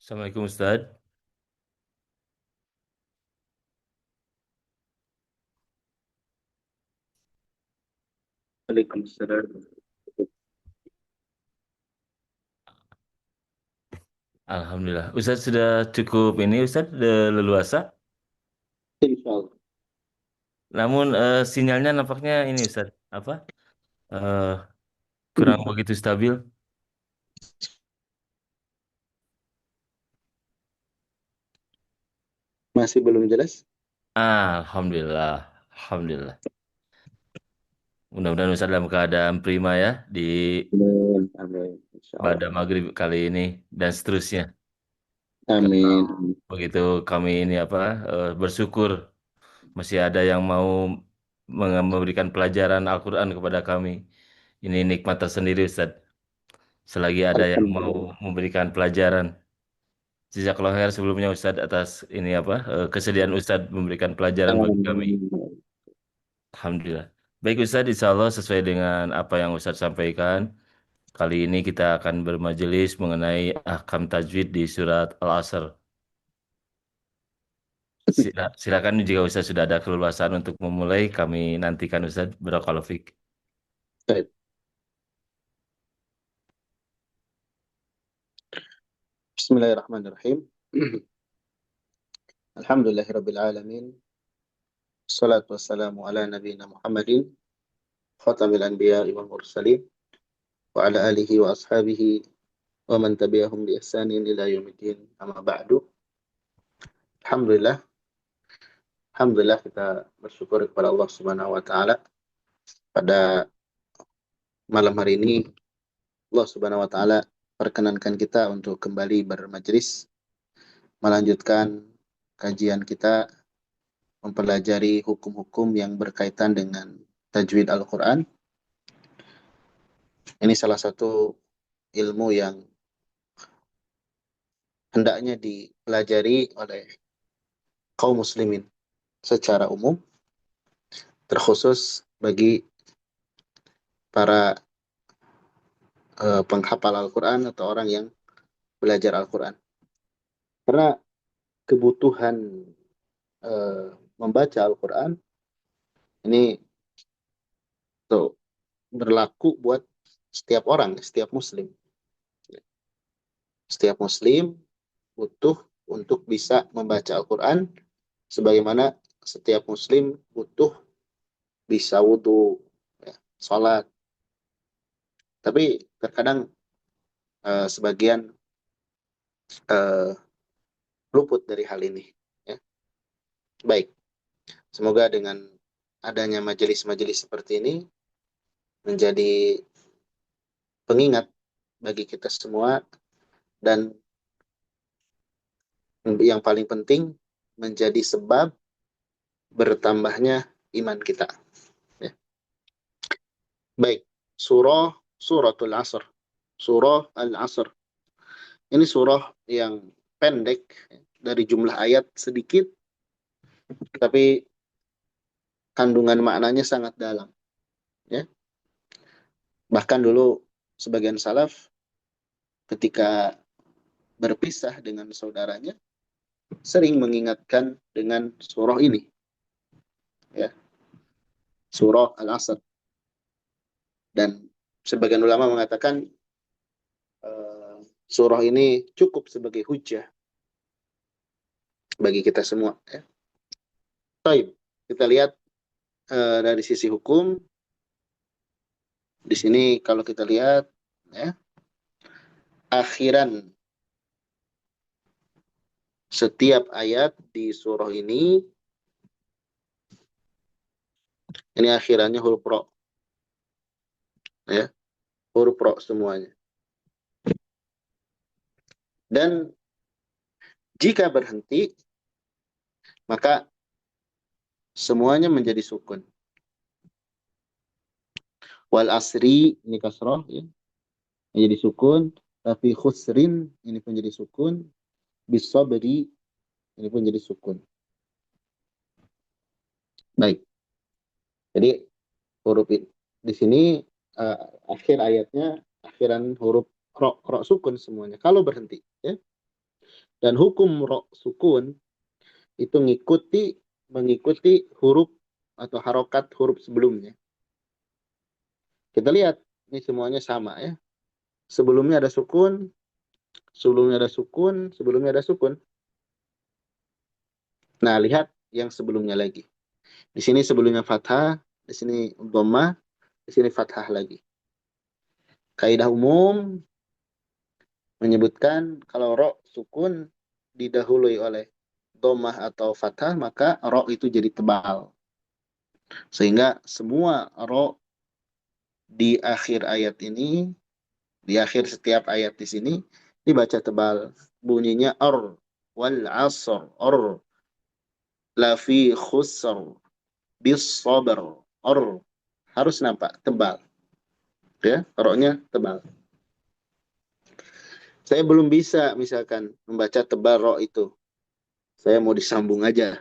Assalamualaikum Ustaz. Waalaikumsalam. Alhamdulillah. Ustaz sudah cukup ini Ustaz leluasa. Insyaallah. Namun sinyalnya nampaknya ini Ustaz apa? eh, Kurang begitu stabil. Masih belum jelas? Alhamdulillah. Alhamdulillah. Mudah-mudahan Ustaz dalam keadaan prima ya di Amin. Amin. pada Insyaallah. maghrib kali ini dan seterusnya. Kalau Amin. begitu kami ini apa bersyukur masih ada yang mau memberikan pelajaran Al-Quran kepada kami. Ini nikmat tersendiri Ustaz. Selagi ada yang mau Alhamdulillah. memberikan pelajaran. Jazakallah khair sebelumnya Ustadz atas ini apa kesediaan Ustadz memberikan pelajaran bagi kami. Amin. Alhamdulillah. Baik Ustadz, insya Allah sesuai dengan apa yang Ustadz sampaikan. Kali ini kita akan bermajelis mengenai ahkam tajwid di surat Al-Asr. Silakan jika Ustadz sudah ada keleluasaan untuk memulai, kami nantikan Ustadz. Barakallahu fiik. Baik. Bismillahirrahmanirrahim. Alhamdulillahirabbil alamin. Wassalatu wassalamu ala nabiyyina Muhammadin khatamil anbiya'i wal mursalin wa ala alihi wa ashabihi wa man tabi'ahum bi ihsanin ila yaumiddin. Amma ba'du. Alhamdulillah, alhamdulillah kita bersyukur kepada Allah Subhanahu wa taala pada malam hari ini Allah Subhanahu wa taala perkenankan kita untuk kembali bermajelis melanjutkan kajian kita mempelajari hukum-hukum yang berkaitan dengan tajwid Al-Qur'an. Ini salah satu ilmu yang hendaknya dipelajari oleh kaum muslimin secara umum, terkhusus bagi para penghafal Al-Qur'an atau orang yang belajar Al-Qur'an. Karena kebutuhan eh, membaca Al-Qur'an ini tuh berlaku buat setiap orang, setiap muslim. Setiap muslim butuh untuk bisa membaca Al-Quran, sebagaimana setiap muslim butuh bisa wudhu, ya, sholat. Tapi terkadang sebagian eh, luput dari hal ini. Ya. Baik, semoga dengan adanya majelis-majelis seperti ini menjadi pengingat bagi kita semua, dan yang paling penting menjadi sebab bertambahnya iman kita. Ya. Baik, suratul Asr, surah Al-Asr. Ini surah yang pendek, dari jumlah ayat sedikit, tapi kandungan maknanya sangat dalam. Ya. Bahkan dulu sebagian salaf ketika berpisah dengan saudaranya sering mengingatkan dengan surah ini, ya, surah Al-Asr. Dan sebagian ulama mengatakan surah ini cukup sebagai hujah bagi kita semua. Ya. Baik, kita lihat dari sisi hukum. Di sini kalau kita lihat, ya, akhiran setiap ayat di surah ini akhirannya huruf ro, ya, huruf ro semuanya. Dan jika berhenti, maka semuanya menjadi sukun. Wal asri ini kasroh, ya, menjadi sukun. Tapi khusrin ini pun jadi sukun. Bisabri ini pun jadi sukun. Baik. Jadi huruf di sini uh, akhir ayatnya akhiran huruf ro sukun semuanya. Kalau berhenti, ya. Dan hukum ro sukun itu mengikuti huruf atau harokat huruf sebelumnya. Kita lihat, ini semuanya sama ya. Sebelumnya ada sukun, sebelumnya ada sukun, sebelumnya ada sukun. Nah, lihat yang sebelumnya lagi. Di sini sebelumnya fathah, di sini dhammah, di sini fathah lagi. Kaidah umum menyebutkan kalau ro sukun didahului oleh dhammah atau fathah, maka ro itu jadi tebal. Sehingga semua ro di akhir ayat ini, di akhir setiap ayat di sini dibaca tebal. Bunyinya ar wal asr, ar la fi khusr bis sabr, ar harus nampak tebal ya, roknya tebal. Saya belum bisa misalkan membaca tebal rok itu. Saya mau disambung aja.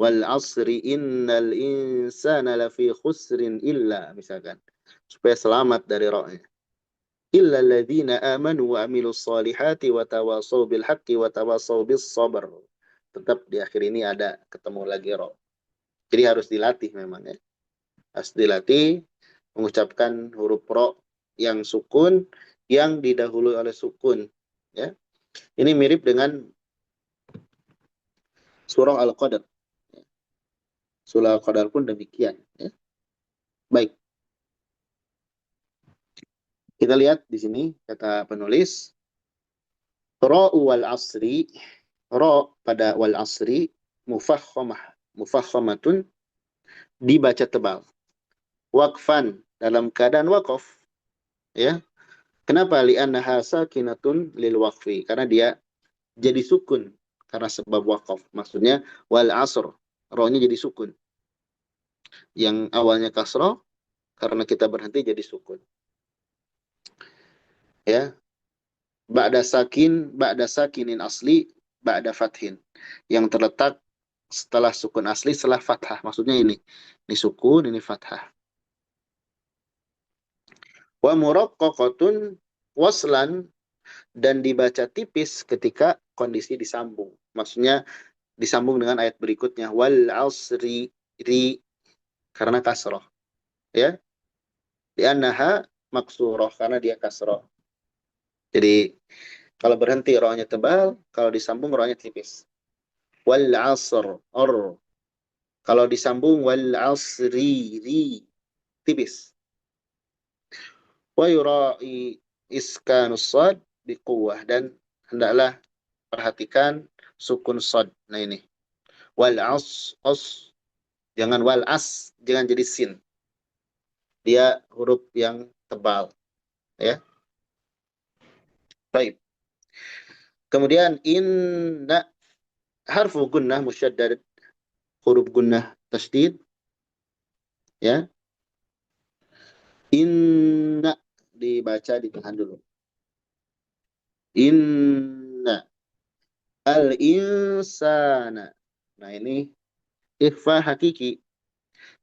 Wal asri innal insana lafi khusrin illa misalkan. Supaya selamat dari roknya. Illa alladhina amanu wa amilus salihati wa tawasaw bil haqqi wa tawasaw bis sabr. Tetap di akhir ini ada ketemu lagi rok. Jadi harus dilatih memang ya. Harus dilatih mengucapkan huruf ro yang sukun yang didahului oleh sukun ya. Ini mirip dengan surah Al-Qadar. Surah Al-Qadar pun demikian ya. Baik, kita lihat di sini kata penulis ra wal asri, ra pada wal asri mufakhamatun dibaca tebal. Waqfan dalam keadaan waqaf ya. Kenapa? Li'annaha sakinatun lil waqfi. Karena dia jadi sukun karena sebab waqaf. Maksudnya wal asr. Ro-nya jadi sukun. Yang awalnya kasroh karena kita berhenti jadi sukun. Ya. Ba'da sakinin asli, ba'da fathin. Yang terletak setelah sukun asli, setelah fathah. Maksudnya ini. Ini sukun, ini fathah. Wa muraqqaqatun waslan, dan dibaca tipis ketika kondisi disambung. Maksudnya disambung dengan ayat berikutnya wal asri ri karena kasroh ya di annaha maksuroh karena dia kasroh. Jadi kalau berhenti rohnya tebal, kalau disambung rohnya tipis. Wal asr or, kalau disambung wal asri ri tipis. Wa yurai iskanus sad biquwah, dan hendaklah perhatikan sukun sad. Nah ini wal as, jangan wal as, jangan jadi sin. Dia huruf yang tebal ya. Baik. Kemudian inna harfu gunnah musyaddad, huruf gunnah tasdid ya. Inna dibaca di tengah dulu. Inna al insana. Nah ini ikhfa hakiki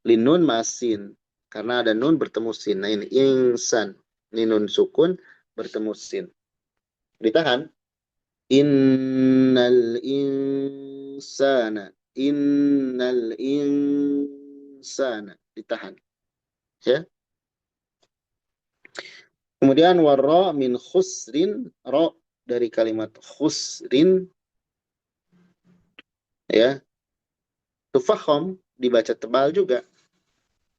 linun masin karena ada nun bertemu sin. Nah ini insan. Ini nun sukun bertemu sin. Ditahan. Innal insana. Innal insana. Ditahan. Ya. Kemudian warra min khusrin. Ra dari kalimat khusrin. Ya. Tufahom dibaca tebal juga.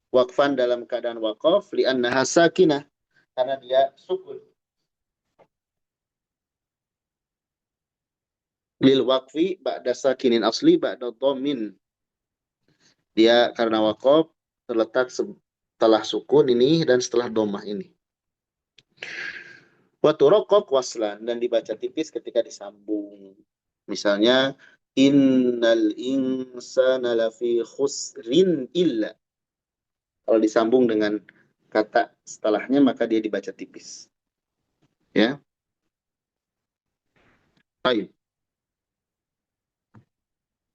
Waqfan dalam keadaan waqaf. Li'annaha sakinah. Karena dia sukun. Lil waqfi ba'da sakinin asli ba'da dhammin. Dia karena waqaf terletak setelah sukun ini dan setelah dhammah ini. Wa turaqaq waslan, dan dibaca tipis ketika disambung. Misalnya innal insana lafi khusrin illa. Kalau disambung dengan kata setelahnya maka dia dibaca tipis. Ya. Baik.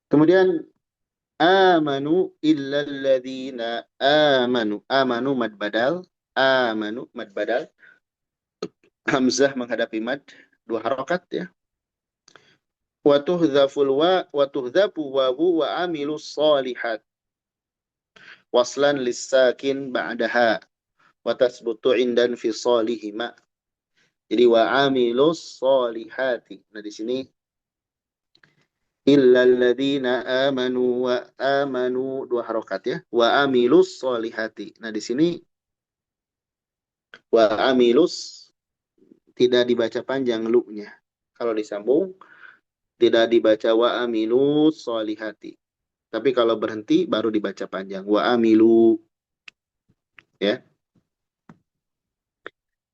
Kemudian amanu illalladzina amanu. Amanu mad badal. Amanu mad badal. Hamzah menghadapi mad. Dua harokat ya. wa tuhdhafu wawu wa amilus solihat waslan lissakin ba'daha wa tasbutu indan fi solihima. Jadi wa amilus solihati. Nah di sini illalladzina amanu wa amanu dua harokat ya. Wa amilus solihati. Nah di sini wa amilus tidak dibaca panjang lu-nya. Kalau disambung tidak dibaca wa amilus solihati. Tapi kalau berhenti baru dibaca panjang. Wa amilu ya.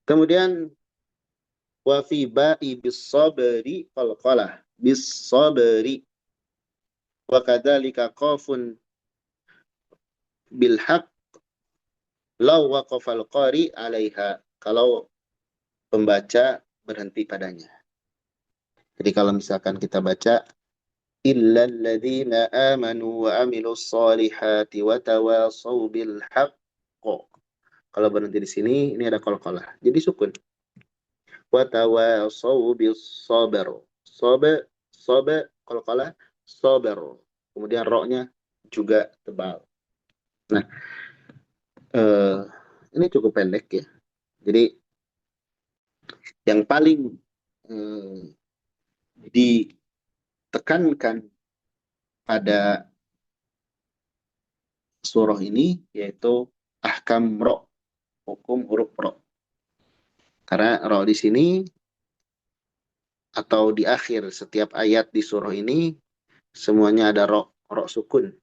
Kemudian wa fi ba'i bis sabri qalqalah. Bis sabri wa kadzalika qafun bil haq law waqafal qari 'alaiha. Kalau pembaca berhenti padanya. Jadi kalau misalkan kita baca illal ladzina amanu wa amilus solihati wa tawasaw bil haqq. Kalau berhenti di sini ini ada qalqalah. Jadi sukun. Wa tawasaw bis sabr. Sabr, sabr qalqalah sabr. Kemudian ro-nya juga tebal. Nah, eh, ini cukup pendek ya. Jadi yang paling eh, ditekankan pada surah ini yaitu ahkam ro, hukum huruf ro. Karena ro di sini atau di akhir setiap ayat di surah ini semuanya ada ro, ro sukun.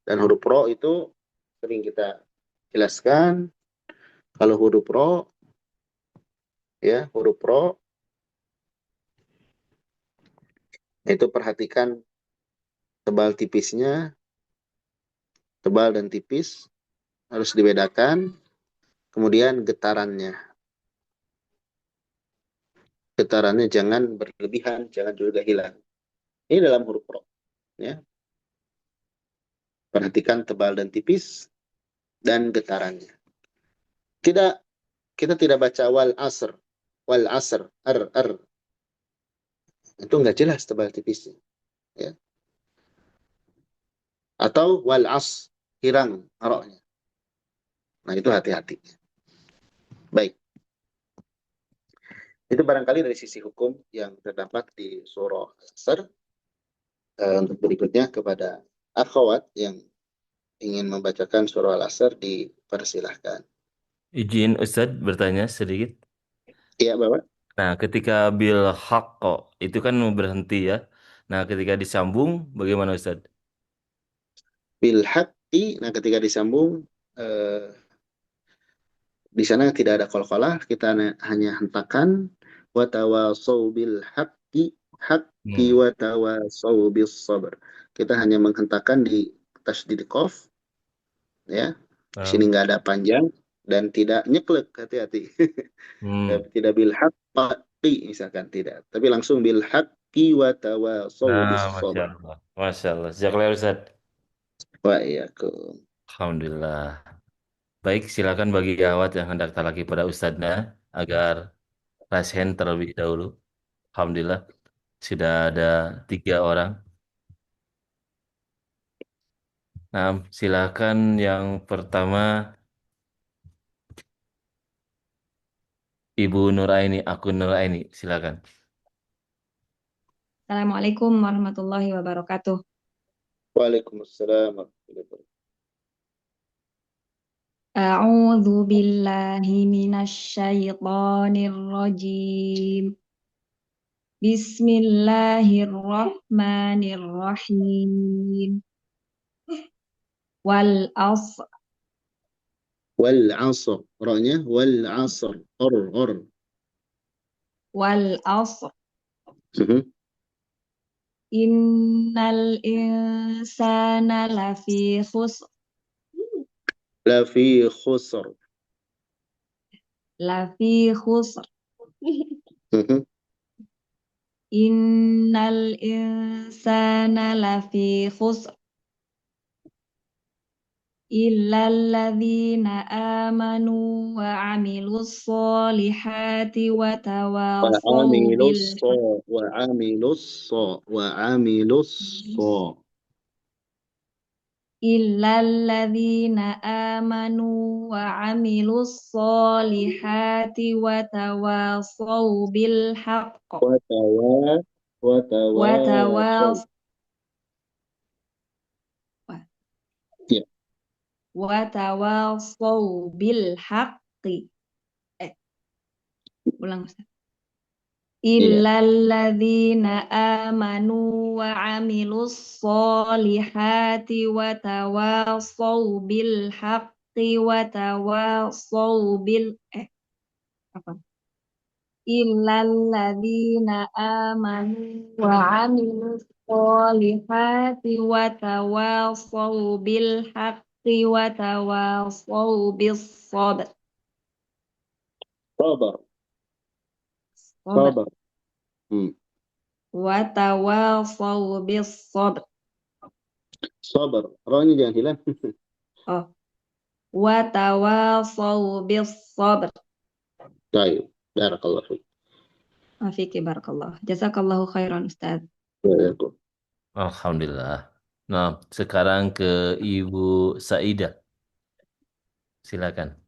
Dan huruf ro itu sering kita jelaskan kalau huruf ro ya, huruf ro itu perhatikan tebal tipisnya, tebal dan tipis harus dibedakan, kemudian getarannya. Getarannya jangan berlebihan, jangan juga hilang. Ini dalam huruf ro ya. Perhatikan tebal dan tipis dan getarannya. Tidak, kita tidak baca wal asr, ar. Itu nggak jelas tebal tipisnya. Ya. Atau wal as, hirang aroknya. Nah itu hati-hati. Baik, itu barangkali dari sisi hukum yang terdapat di surah Al-Asr. Untuk berikutnya kepada akhwat yang ingin membacakan surah Al-Asr dipersilahkan. Izin Ustadz bertanya sedikit. Iya, Bapak. Nah, ketika bil haqqo itu kan berhenti ya. Nah, ketika disambung bagaimana Ustadz? Bil haqqi, nah ketika disambung eh, di sana tidak ada qalqalah, kita hanya hentakan wa tawasau bil haqqi haqqi Hmm. wa tawasau bis sabr. Kita hanya menghentakkan di tasdid qaf ya. Di sini Paham. nggak ada panjang dan tidak nyeklek, hati-hati. Hmm. Tidak bil haqqi misalkan tidak, tapi langsung bil haqqi wa tawasau Nah, bis Masya sabr. Allah. Masya Allah. Jazakallah Ustadz. Wa iyyakum. Alhamdulillah. Baik, silakan bagi gawat yang hendak talaki pada Ustadznya agar rasain terlebih dahulu. Alhamdulillah, sudah ada 3 orang. Nah, silakan yang pertama Ibu Nuraini, akun Nuraini, silakan. Assalamualaikum warahmatullahi wabarakatuh. Waalaikumsalam warahmatullahi wabarakatuh. A'udzu billahi minasyaitonir rajim. Bismillahirrahmanirrahim. Wal asr, Wal asr, ra-nya wal asr, or. wal asr. Mhm. Innal insana lafi khusr, La fi khusr. lafi khusr. Mhm. Innal insana lafi khusr. إلا الذين آمنوا وعملوا الصالحات وتواصوا بالحق وعملوا الصالحات. إلا الذين آمنوا وعملوا الصالحات وتواصوا بالحق وتواصوا. وتواصوا Ya, وتواصوا بالحق. Ulang Ustaz. iya. إلا الذين آمنوا وعملوا الصالحات وتواصوا بالحق وتواصوا apa? إلا الذين آمنوا وعملوا الصالحات وتواصوا بالحق وتواصوا بالصبر. Sabar, صبر. sabar. Hmm. وتواصوا بالصبر. Sabar. Ranya jangan hilang. Oh, وتواصوا بالصبر. Baik. Barakallahu fiik. Afiki barakallah. Jazakallahu khairan Ustaz. Waalaikum. Alhamdulillah. Nah, sekarang ke Ibu Saidah. Silakan.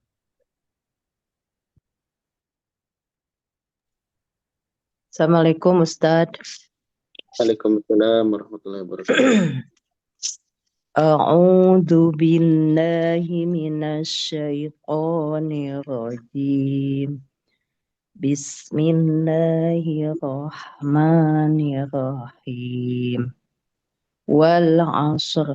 Assalamualaikum Ustadz. Waalaikumsalam warahmatullahi wabarakatuh. A'udzu billahi minasyaitonir rajim. Bismillahirrahmanirrahim. Wal 'ashr.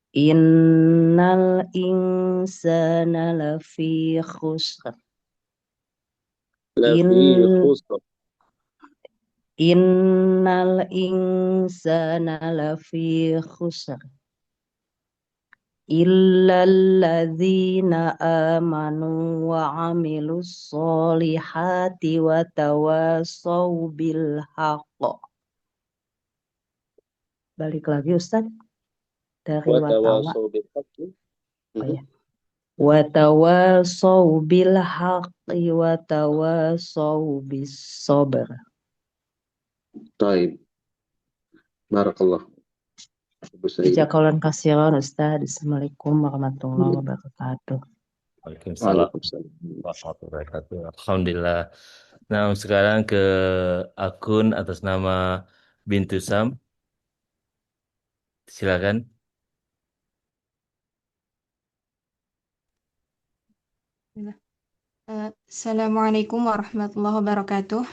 Innal insana lafi khusr. Lafi khusr. Innal insana lafi khusr. Illalladzina amanu wa amilus solihati wa tawasaw bil haqq. Balik lagi Ustaz dari watawa. Watawasaw bil haqqi. Oh ya. Wa tawasaw bil haqqi wa tawasaw bis sabr. Taib. Barakallah. Ibu Saidah. Jazakallahu khairan Ustaz. Assalamualaikum warahmatullahi wabarakatuh. Waalaikumsalam Waalaikumsalam. warahmatullahi wabarakatuh. Alhamdulillah. Nah, sekarang ke akun atas nama Bintu Sam. Silakan. Assalamualaikum warahmatullahi wabarakatuh.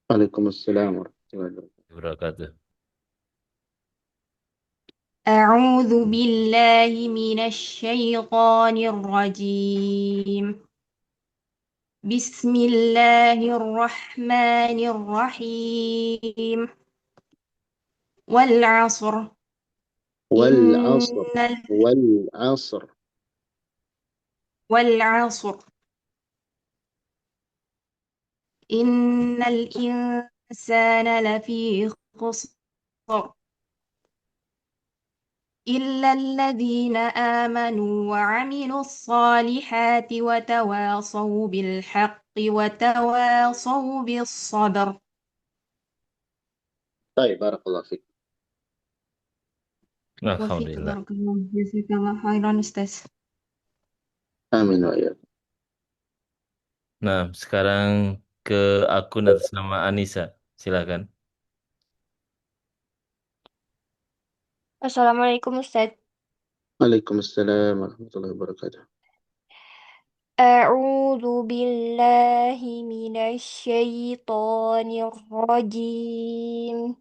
Waalaikumsalam warahmatullahi Wabarakatuh. A'udzu billahi minasyaitonir rajim. Bismillahirrahmanirrahim. Wal 'ashr. والعصر Innal والعصر wal 'ashr. Innal insana lafi khusr. إلا الذين آمنوا وعملوا الصالحات وتواصوا بالحق وتواصوا بالصبر. طيب بارك الله فيك. وفيك Alhamdulillah. بارك الله جزاك الله خيرا أستاذ. آمين وإياك. Nah, sekarang ke akun atas nama Anissa. Silakan. Assalamualaikum Ustaz. وعليكم السلام ورحمة الله وبركاته. A'udzu billahi minasyaitonir rajim.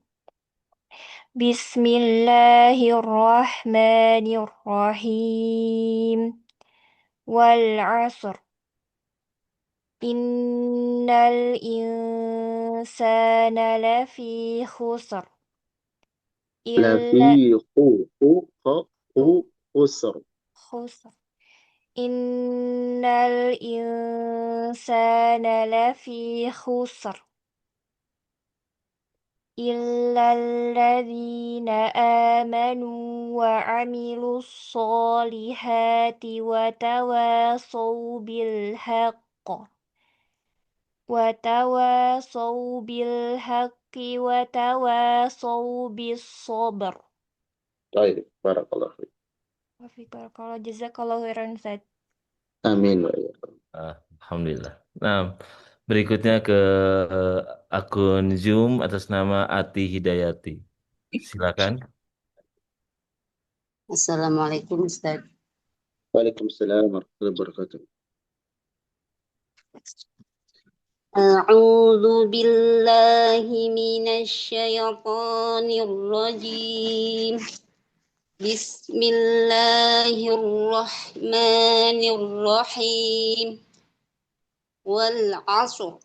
Bismillahirrahmanirrahim. Wal 'ashr. Innal insana lafi khusr. Illa لفي خسر. khusr. Innal insana lafi khusr. إلا الذين آمنوا وعملوا الصالحات وتواصوا بالحق وتواصوا بالصبر. طيب بارك الله فيك. Kalau jazakallahu khairan Ustaz. Amin wa iyyakum. Alhamdulillah. Nah, berikutnya ke akun Zoom atas nama Ati Hidayati. Silakan. Assalamualaikum Ustaz. Waalaikumsalam warahmatullahi wabarakatuh. أعوذ بالله من الشيطان الرجيم. بسم الله الرحمن الرحيم. والعصر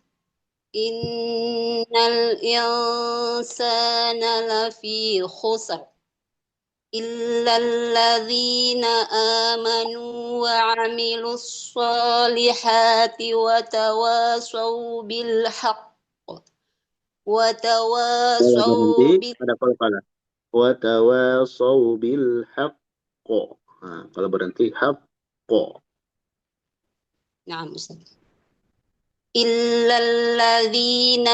إن الإنسان لفي خسر إلا الذين آمنوا وعملوا الصالحات وتواصوا بالحق وتواصوا Berhenti pada qalqalah. Wa tawasaw bil haqq. Nah, kalau berhenti haqq. نعم أستاذ. إلا الذين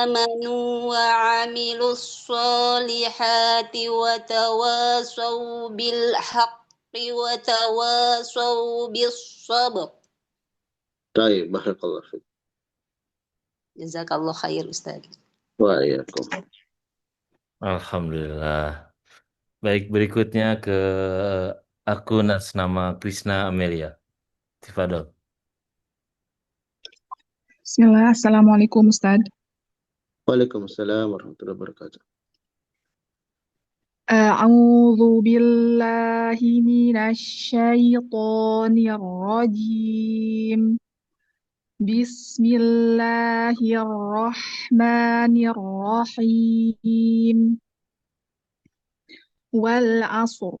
آمنوا وعملوا الصالحات وتواصوا بالحق وتواصوا بالصبر. Baik, barakallahu fiik. جزاك الله خير أستاذ. Wa iyyakum. Alhamdulillah. Baik, berikutnya ke akun atas nama Krisna Amelia. Tifadol. Bismillah, Assalamualaikum Ustaz. Waalaikumsalam warahmatullahi wabarakatuh. A'udzu billahi minasyaitonir rajim. Bismillahirrahmanirrahim. Wal 'asr.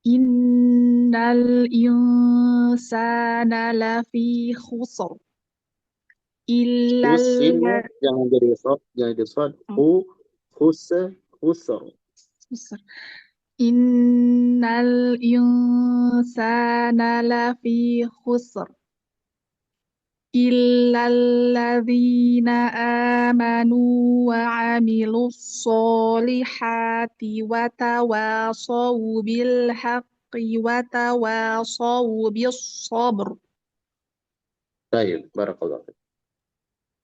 Innal insana lafi khusr. Husin Illal jangan jadi shad, jangan jadi shad. Khusr. Innal insana lafi khusr illalladzina amanu wa amilus solihati wa tawasaw bil haqqi wa tawasaw bis sabr. Baik, barakallahu fiik.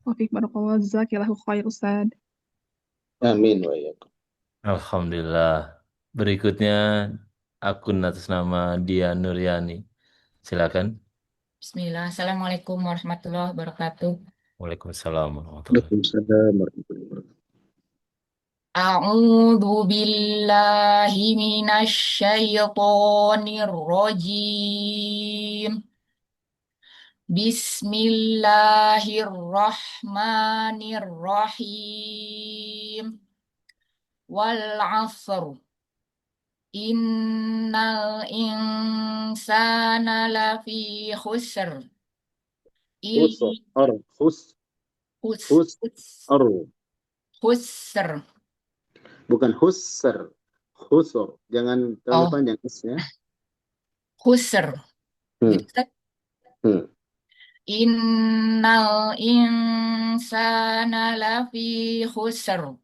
Wa fiik barakallahu jazakallahu khair Ustaz. Amin wa iyyakum. Alhamdulillah. Berikutnya akun atas nama Dia Nuryani. Silakan. Bismillah. Assalamualaikum warahmatullahi wabarakatuh. Waalaikumsalam warahmatullahi. Waalaikumsalam warahmatullahi wabarakatuh. A'udzu billahi minasyaitonir rajim. Bismillahirrahmanirrahim. Wal 'asr. Innal insana lafi khusr. Khusr. Khusr. Bukan husr. Khusr. Jangan terlalu panjang S-nya. Khusr. Gitu, Ustaz? Innal insana lafi khusr.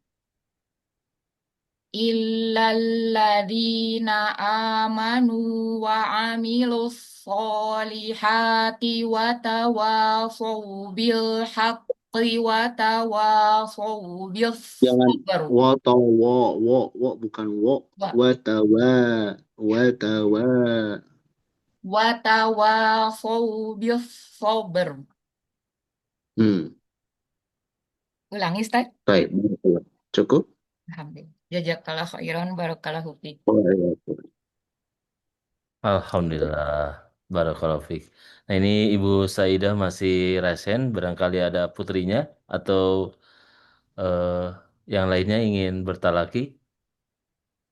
Illalladzina amanu wa amilus solihati wa tawasaw bil haqqi wa tawasaw bis Jangan sabr. wa bukan wa. Wa Tawasaw bis sabr. Ulangi, Ustaz. Baik, cukup. Alhamdulillah. Jazakallah khairan barakallahu fiik. Alhamdulillah. Barakallahu fiik. Nah, ini Ibu Saidah masih resen, barangkali ada putrinya atau yang lainnya ingin bertalaki.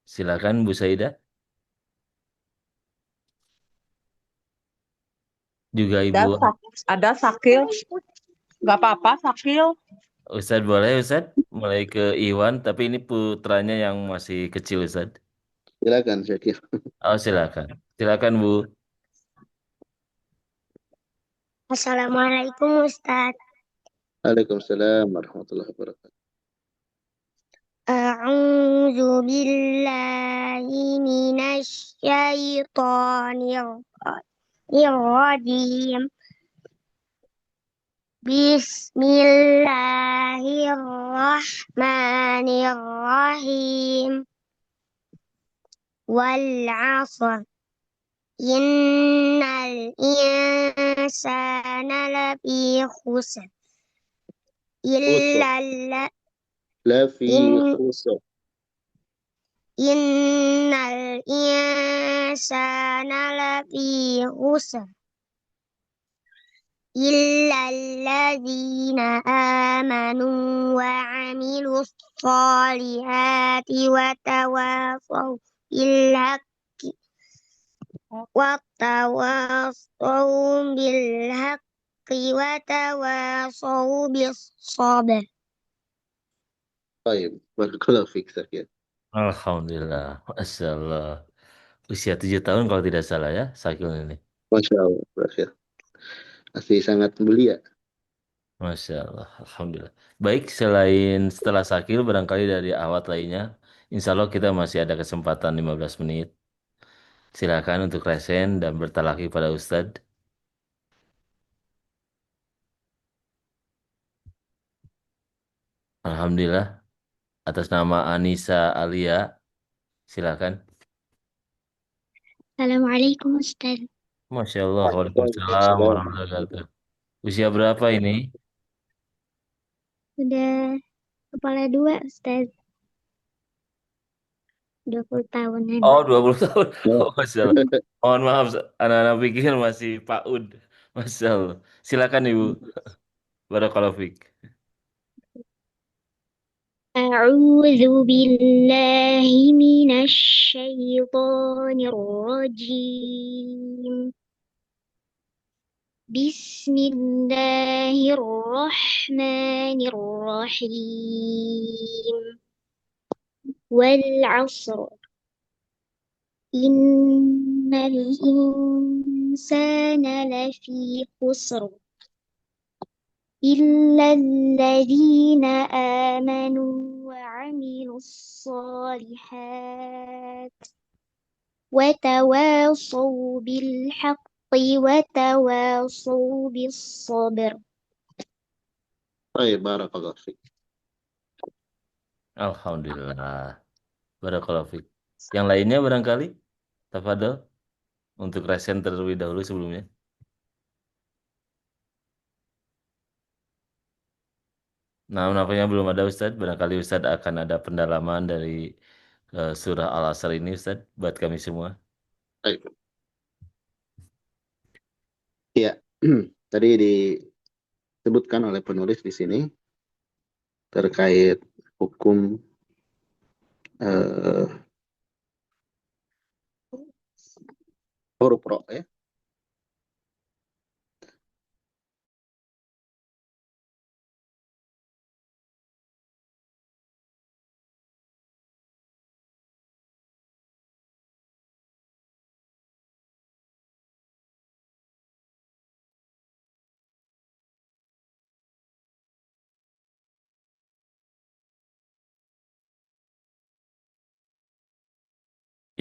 Silakan Bu Saidah. Juga Ibu Ada Sakil, nggak apa-apa Sakil. Ustadz boleh Ustadz mulai ke Iwan, tapi ini putranya yang masih kecil Ustadz. Silakan Syakir. Oh silakan, silakan Bu. Assalamualaikum Ustaz. Waalaikumsalam warahmatullahi wabarakatuh. A'udzu billahi minasy syaithanir rajim. Bismillahirrahmanirrahim. Wal 'asr. Innal insana lafi khusr. Khusr. Illa La fi in khusr. innal insana lafi khusr. إلا الذين آمنوا وعملوا الصالحات وتواصوا بالحق وتواصوا بالصبر. Baik, barakallahu fiik Syakir. Alhamdulillah, Masya Allah. Usia 7 tahun kalau tidak salah ya, Sakil ini. Masya Allah, Syakir. Masih sangat mulia. Masya Allah, Alhamdulillah. Baik, selain setelah Sakil, barangkali dari awat lainnya, Insya Allah kita masih ada kesempatan 15 menit. Silakan untuk resen dan bertalaki pada Ustadz. Alhamdulillah, atas nama Anissa Alia, silakan. Assalamualaikum Ustaz. Masya Allah, Waalaikumsalam Waalaikumsalam. warahmatullahi wabarakatuh. Usia berapa ini? Sudah kepala dua Ustaz. 20 tahunan. Oh, 20 tahun. Ya. Oh, Masya Allah. Mohon maaf, anak-anak pikir masih PAUD. Masya Allah. Silakan Ibu. Barakallahu fiik. أعوذ بالله من الشيطان الرجيم. بسم الله الرحمن الرحيم. والعصر إن الإنسان لفي خسر إلا الذين آمنوا وعملوا الصالحات وتواصوا بالحق وتواصوا بالصبر. Baik, barakallahu fiik. Alhamdulillah. Barakallahu fiik. Yang lainnya barangkali? Tafadhol. Untuk resen terlebih dahulu sebelumnya. Nah, nampaknya belum ada Ustadz. Barangkali Ustadz akan ada pendalaman dari surah Al-Asr ini Ustadz. Buat kami semua. Baik. Ya, tadi disebutkan oleh penulis di sini terkait hukum eh, huruf ro ya.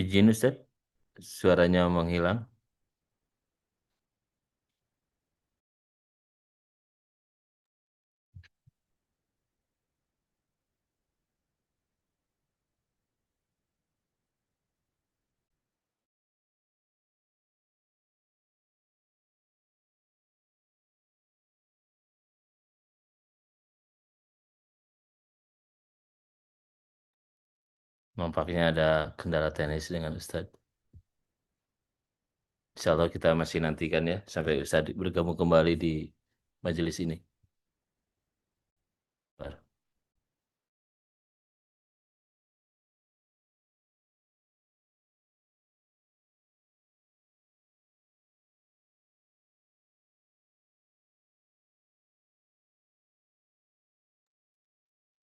Izin Ustadz. Suaranya menghilang. Nampaknya ada kendala teknis dengan Ustadz. Insya Allah kita masih nantikan ya sampai Ustadz bergabung kembali di majelis ini.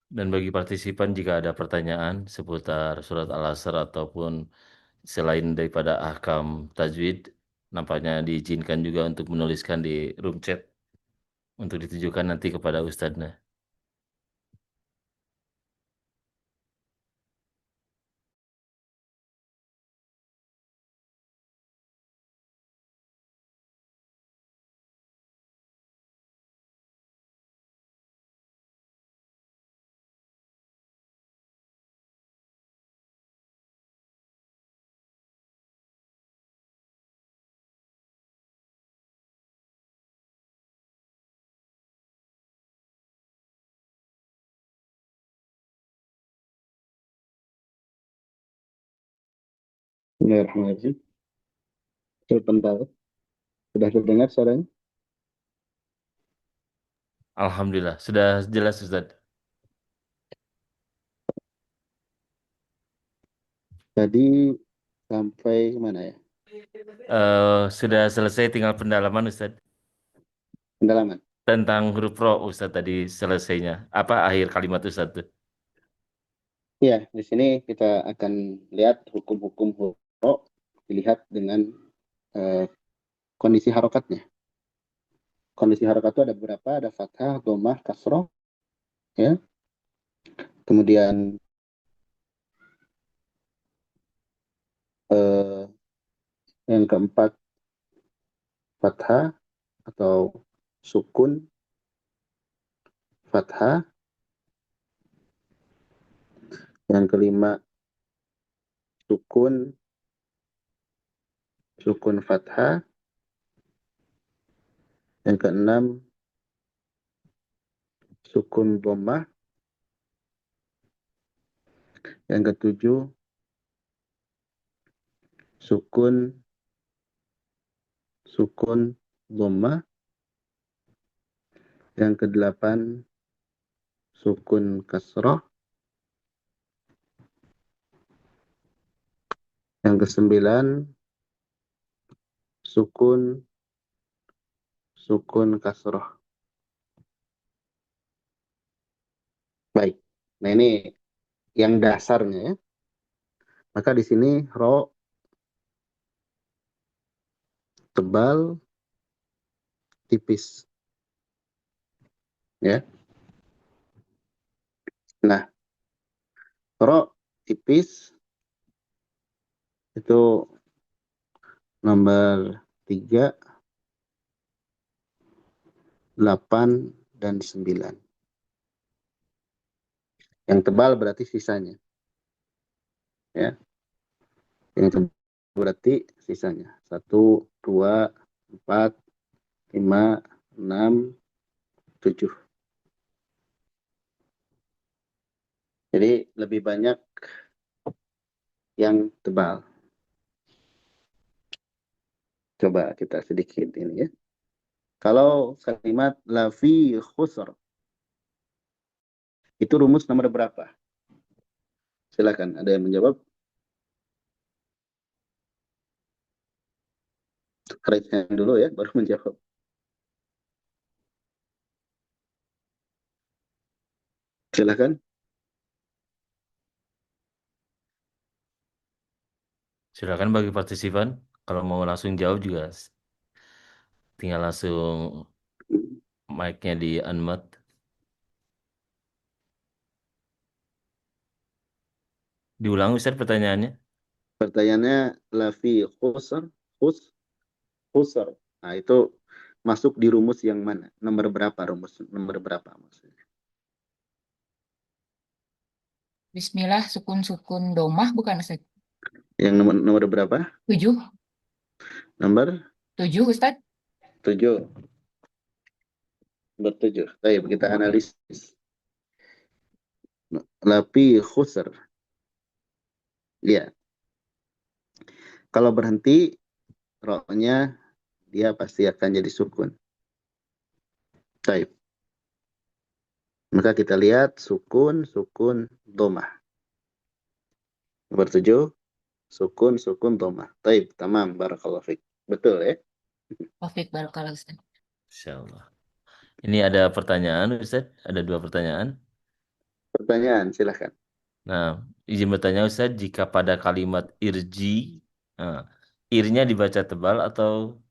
Dan bagi partisipan jika ada pertanyaan seputar surat Al-Asr ataupun selain daripada ahkam tajwid, nampaknya diizinkan juga untuk menuliskan di room chat untuk ditujukan nanti kepada ustadznya. Bismillahirrahmanirrahim. Sebentar. Sudah terdengar suaranya? Alhamdulillah, sudah jelas Ustadz. Tadi sampai mana ya? Sudah selesai, tinggal pendalaman Ustadz. Pendalaman. Tentang huruf ro Ustadz tadi selesainya. Apa akhir kalimat Ustadz tuh? Ya, di sini kita akan lihat hukum-hukum huruf dilihat dengan kondisi harokatnya. Kondisi harokat itu ada beberapa, ada fathah, dhammah, kasroh, ya. Kemudian yang keempat fathah atau sukun, fathah. Yang kelima sukun, sukun fathah. Yang keenam sukun dhammah. Yang ketujuh sukun, sukun dhammah. Yang kedelapan sukun kasroh. Yang kesembilan sukun, sukun kasroh. Baik. Nah, ini yang dasarnya ya. Maka di sini ro tebal, tipis. Ya. Nah, ro tipis itu nomor 3, 8, dan 9. Yang tebal berarti sisanya. Ya. Yang tebal berarti sisanya. 1, 2, 4, 5, 6, 7. Jadi lebih banyak yang tebal. Coba kita sedikit ini ya. Kalau kalimat la fi khusr, itu rumus nomor berapa? Silakan, ada yang menjawab? Raise hand dulu ya, baru menjawab. Silakan. Silakan bagi partisipan. Kalau mau langsung jawab juga tinggal langsung mic-nya di unmute. Diulang Ustaz pertanyaannya. Pertanyaannya la fi khusr, khusr. Nah, itu masuk di rumus yang mana? Nomor berapa rumus? Nomor berapa maksudnya? Bismillah, sukun-sukun domah bukan Ustaz? Yang nomor berapa? 7. Nomor 7 Ustaz. 7. Nomor 7. Baik, kita analisis. La fi khusr. Ya. Kalau berhenti, ro-nya dia pasti akan jadi sukun. Baik. Maka kita lihat sukun, sukun, domah. Nomor 7, sukun, sukun, domah. Baik, tamam, barakallahu fiik. Betul ya? Taufik barakallahu Ustaz. Insyaallah. Ini ada pertanyaan Ustaz, ada 2 pertanyaan. Pertanyaan, silahkan. Nah, izin bertanya Ustaz, jika pada kalimat irji, nah, irnya dibaca tebal atau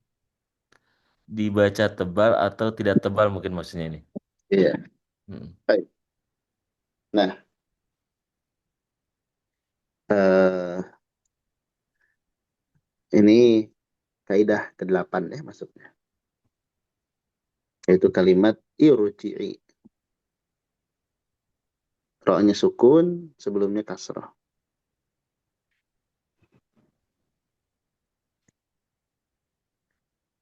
tidak tebal mungkin maksudnya ini. Iya. Hmm. Baik. Nah, eh, ini kaidah ke-8 ya maksudnya. Yaitu kalimat irji'i. Roknya sukun, sebelumnya kasroh.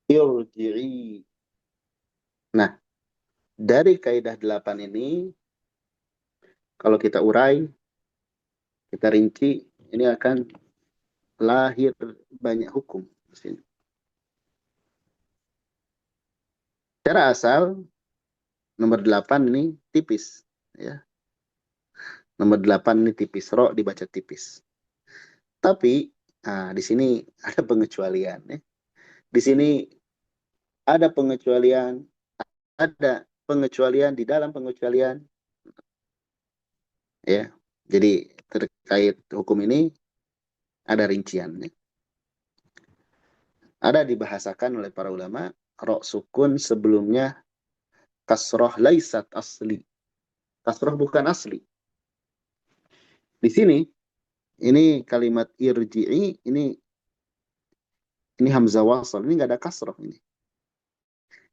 Irji'i. Nah, dari kaidah 8 ini, kalau kita urai, kita rinci, ini akan lahir banyak hukum di sini. Secara asal, nomor 8 ini tipis. Ya. Nomor 8 ini tipis, ro dibaca tipis. Tapi, di sini ada pengecualian. Ya. Di sini ada pengecualian di dalam pengecualian. Ya, jadi terkait hukum ini ada rinciannya. Ada dibahasakan oleh para ulama, ro sukun sebelumnya kasroh laisat asli. Kasroh bukan asli. Di sini, ini kalimat irji'i, ini hamzah wasal, ini nggak ada kasroh ini.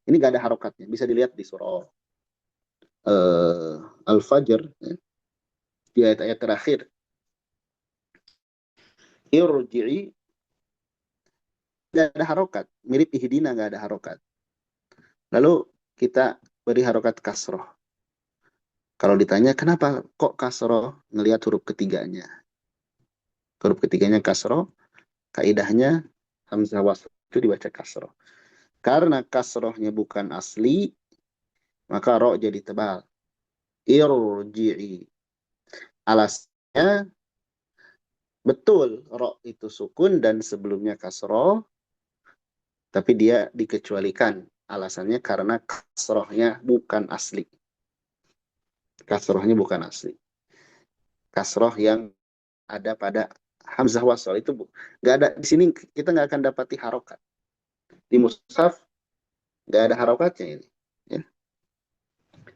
Ini nggak ada harokatnya. Bisa dilihat di surah Al-Fajr, ya, di ayat-ayat terakhir. Irji'i nggak ada harokat. Mirip ihdina nggak ada harokat. Lalu kita beri harokat kasroh. Kalau ditanya, kenapa kok kasroh? Ngelihat huruf ketiganya. Huruf ketiganya kasroh, kaidahnya hamzah wasl itu dibaca kasroh. Karena kasrohnya bukan asli, maka ro jadi tebal. Irji'i. Alasnya, betul, ro itu sukun dan sebelumnya kasroh, tapi dia dikecualikan. Alasannya karena kasrohnya bukan asli. Kasrohnya bukan asli. Kasroh yang ada pada hamzah wasl itu nggak ada di sini, kita nggak akan dapati harokat di mushaf, nggak ada harokatnya ini ya.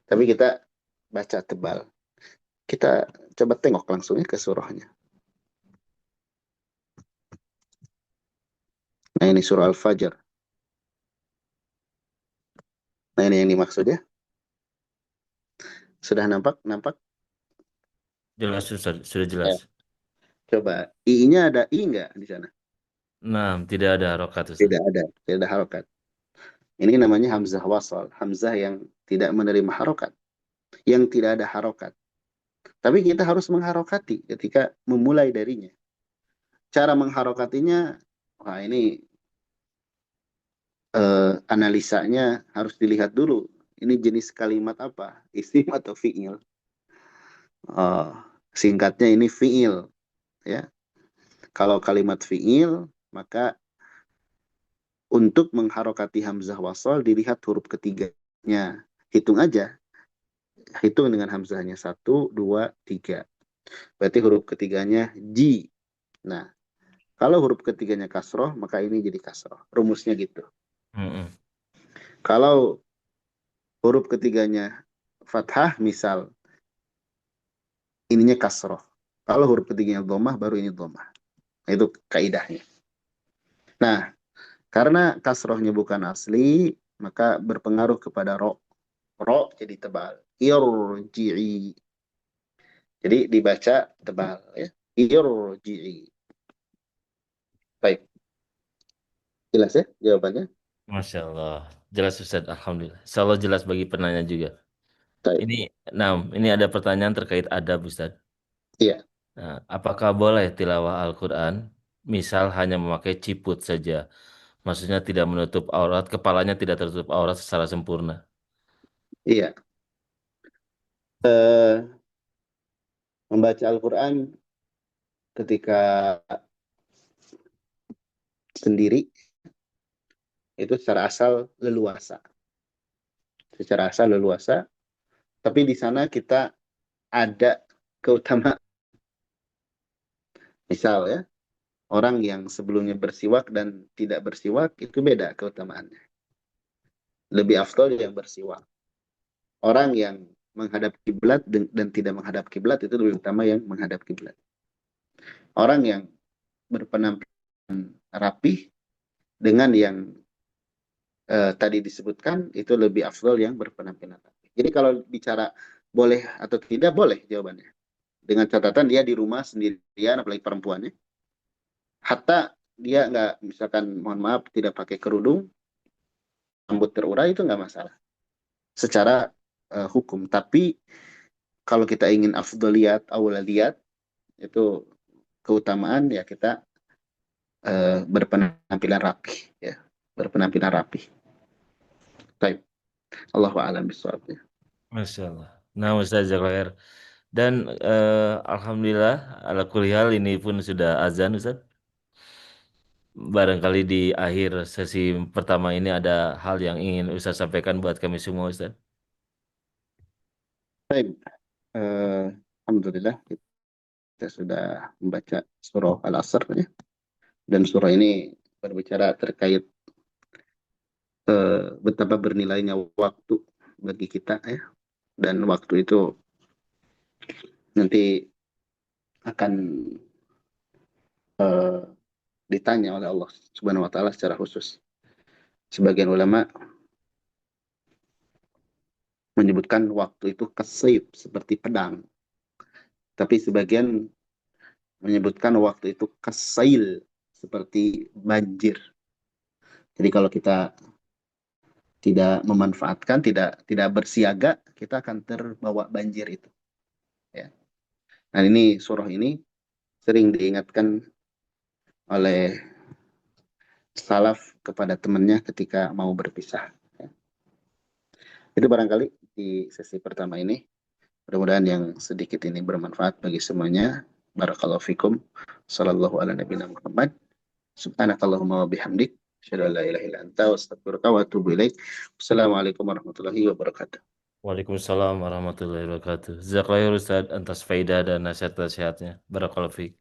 Tapi kita baca tebal, kita coba tengok langsung ya ke surahnya. Nah, ini surah Al-Fajr. Nah, ini yang dimaksud ya. Sudah nampak Jelas Ustaz, sudah ya. jelas. Coba i-nya ada i nggak di sana? Nah, tidak ada harokat Ustaz. Tidak ada harokat. Ini namanya hamzah wasal, hamzah yang tidak menerima harokat, yang tidak ada harokat. Tapi kita harus mengharokati ketika memulai darinya. Cara mengharokatinya, wah ini analisanya harus dilihat dulu. Ini jenis kalimat apa? Isim atau fi'il? Singkatnya ini fi'il. Ya. Kalau kalimat fi'il, maka untuk mengharokati hamzah wasal dilihat huruf ketiganya. Hitung aja. Hitung dengan hamzahnya. 1, 2, 3. Berarti huruf ketiganya ji. Nah, kalau huruf ketiganya kasroh, maka ini jadi kasroh. Rumusnya gitu. Kalau huruf ketiganya fathah, misal ininya kasroh. Kalau huruf ketiganya dhammah, baru ini dhammah. Nah, itu kaidahnya. Nah, karena kasrohnya bukan asli, maka berpengaruh kepada ro. Ro jadi tebal. Irji'i. Jadi dibaca tebal. Ya. Irji'i. Baik. Jelas ya jawabannya? Masya Allah. Jelas Ustaz, Alhamdulillah. Insya Allah jelas bagi penanya juga. Baik. Ini ada pertanyaan terkait adab Ustaz. Iya. Nah, apakah boleh tilawah Al-Quran, misal hanya memakai ciput saja, maksudnya tidak menutup aurat, kepalanya tidak tertutup aurat secara sempurna? Iya. Membaca Al-Quran ketika sendiri itu secara asal leluasa. Secara asal leluasa, tapi di sana kita ada keutamaan. Misal ya, orang yang sebelumnya bersiwak dan tidak bersiwak itu beda keutamaannya. Lebih afdol yang bersiwak. Orang yang menghadap kiblat dan tidak menghadap kiblat itu lebih utama yang menghadap kiblat. Orang yang berpenampilan rapih dengan yang tadi disebutkan itu lebih afdol yang berpenampilan rapih. Jadi kalau bicara boleh atau tidak, boleh jawabannya. Dengan catatan dia di rumah sendirian, apalagi perempuannya. Hatta dia nggak, misalkan mohon maaf, tidak pakai kerudung, rambut terurai itu nggak masalah. Secara hukum. Tapi kalau kita ingin afdoliyat, awlaliyat, itu keutamaan ya kita berpenampilan rapi. Ya. Berpenampilan rapi. Baik. Allahu a'lam bishawab. Masya Allah. Nah, Ustaz Jazakallah. Dan alhamdulillah ala kulli hal ini pun sudah azan Ustaz. Barangkali di akhir sesi pertama ini ada hal yang ingin Ustaz sampaikan buat kami semua Ustaz. Baik. Alhamdulillah kita sudah membaca surah Al-Asr ya. Dan surah ini berbicara terkait betapa bernilainya waktu bagi kita ya. Dan waktu itu nanti akan ditanya oleh Allah Subhanahu wa taala secara khusus. Sebagian ulama menyebutkan waktu itu kasayf, seperti pedang. Tapi sebagian menyebutkan waktu itu kasail, seperti banjir. Jadi kalau kita tidak memanfaatkan, tidak bersiaga, kita akan terbawa banjir itu. Ya. Nah ini surah ini sering diingatkan oleh salaf kepada temannya ketika mau berpisah. Ya. Itu barangkali di sesi pertama ini. Mudah-mudahan yang sedikit ini bermanfaat bagi semuanya. Barakallahu fikum. Sallallahu ala nabiyina Muhammad. Subhanakallahumma wa bihamdik. Asyhadu an la ilaha illa anta wa astaghfiruka wa atubu ilaik. Wassalamualaikum warahmatullahi wabarakatuh. Waalaikumsalam warahmatullahi wabarakatuh. Jazakallah Ustaz atas faedah dan nasihat-nasihatnya. Barakallahu fiik.